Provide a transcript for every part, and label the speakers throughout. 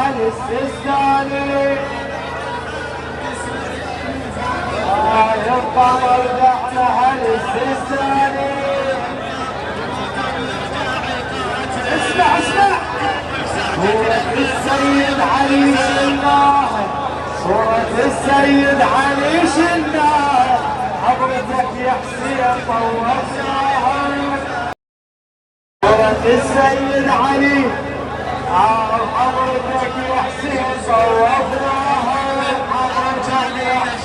Speaker 1: علي السيستاني القمر دعنا علي السيستاني. اسمع اسمع صورة السيد علي شلناها، صورة السيد علي شلناها، حضرتك يا حسين طوفناها. صورة السيد علي حضرتك يا حسين طوفناها، حضرتك يا حسين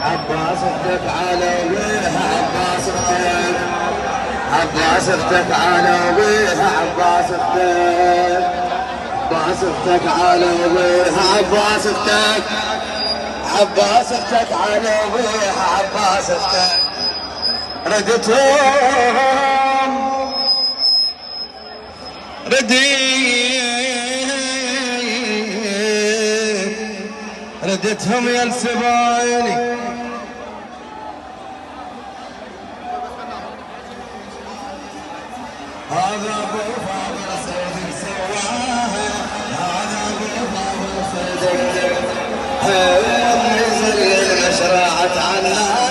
Speaker 2: عباس اختك على ويها عباس اختك، عباس اختك على ويها عباس اختك، عباس اختك على ويها عباس اختك، عباس اختك على ويها عباس اختك. ردتهم ردتهم يا السبايني. هذا ابو فاضل صدق سواها، هذا ابو فاضل صدق نزل المشرعة عنا